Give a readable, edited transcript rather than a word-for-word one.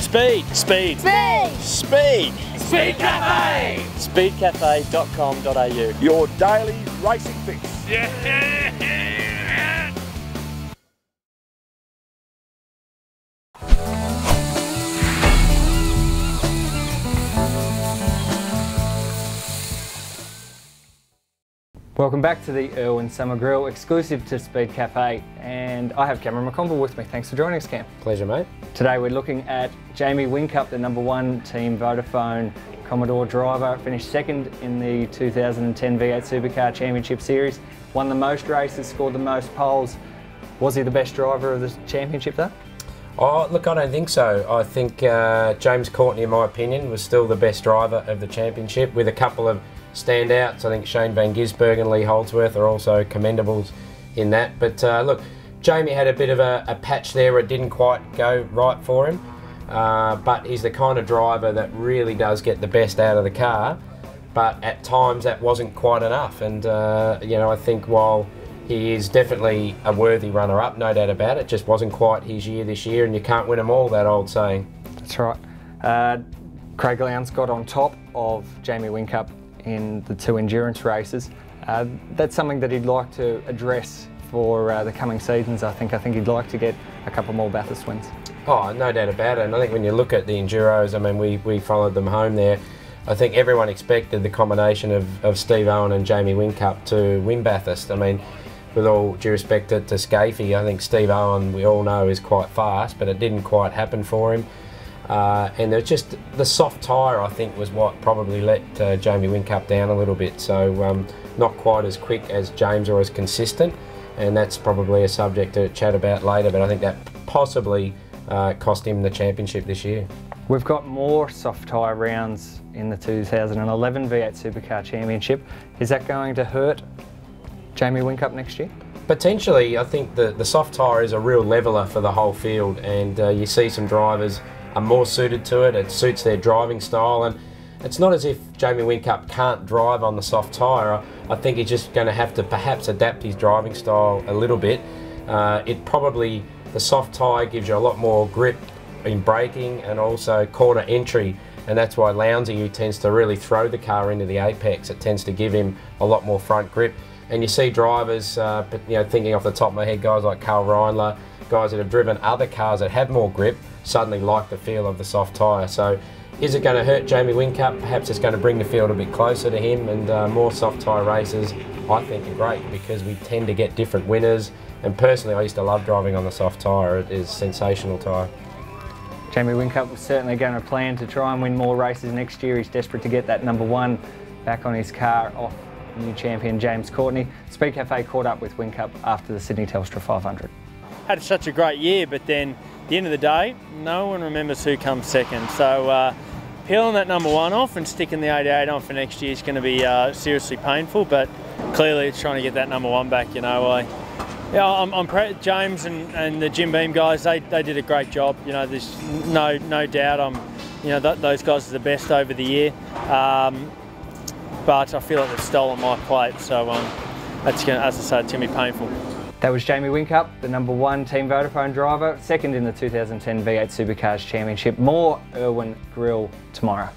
Speed. Speed. Speed. Speed. Speedcafe! Speedcafe.com.au. Your daily racing fix. Yeah! Welcome back to the IRWIN Summer Grill, exclusive to Speedcafe, and I have Cameron McConville with me. Thanks for joining us, Cam. Pleasure, mate. Today we're looking at Jamie Whincup, the #1 Team Vodafone Commodore driver. Finished second in the 2010 V8 Supercar Championship Series, won the most races, scored the most poles. Was he the best driver of the championship though? Oh, look, I don't think so. I think James Courtney, in my opinion, was still the best driver of the championship, with a couple of standouts. I think Shane Van Gisbergen and Lee Holdsworth are also commendables in that. But look, Jamie had a bit of a patch there where it didn't quite go right for him. But he's the kind of driver that really does get the best out of the car. But at times that wasn't quite enough. And, you know, I think while he is definitely a worthy runner-up, no doubt about it, just wasn't quite his year this year, and you can't win them all, that old saying. That's right. Craig Lowndes got on top of Jamie Whincup in the 2 endurance races. That's something that he'd like to address for the coming seasons. I think he'd like to get a couple more Bathurst wins. Oh, no doubt about it. And I think when you look at the Enduros, I mean, we followed them home there. I think everyone expected the combination of Steve Owen and Jamie Whincup to win Bathurst. I mean, with all due respect to Scafie, I think Steve Owen, we all know, is quite fast, but it didn't quite happen for him. And there's just the soft tyre, I think, was what probably let Jamie Whincup down a little bit. So not quite as quick as James or as consistent, and that's probably a subject to chat about later. But I think that possibly cost him the championship this year. We've got more soft tyre rounds in the 2011 V8 Supercar Championship. Is that going to hurt Jamie Whincup next year? Potentially. I think the soft tyre is a real leveller for the whole field, and you see some drivers are more suited to it. It suits their driving style, and it's not as if Jamie Whincup can't drive on the soft tyre. I think he's just going to have to perhaps adapt his driving style a little bit. The soft tyre gives you a lot more grip in braking and also corner entry, and that's why Lowndesy, who tends to really throw the car into the apex, it tends to give him a lot more front grip. And you see drivers, you know, thinking off the top of my head, guys like Carl Reindler, guys that have driven other cars that have more grip, suddenly like the feel of the soft tyre. So is it going to hurt Jamie Whincup? Perhaps it's going to bring the field a bit closer to him, and more soft tyre races I think are great because we tend to get different winners. And personally, I used to love driving on the soft tyre. It is sensational tyre. Jamie Whincup was certainly going to plan to try and win more races next year. He's desperate to get that #1 back on his car off new champion James Courtney. Speedcafe caught up with Whincup after the Sydney Telstra 500. Had such a great year, but then at the end of the day, no one remembers who comes second. So peeling that #1 off and sticking the 88 on for next year is going to be seriously painful, but clearly it's trying to get that #1 back. You know, I'm proud. James and the Jim Beam guys, they did a great job. You know, there's no doubt. You know, those guys are the best over the year. But I feel like they've stolen my plate, so that's going to, as I said, it's going to be painful. That was Jamie Whincup, the #1 Team Vodafone driver, second in the 2010 V8 Supercars Championship. More IRWIN Grill tomorrow.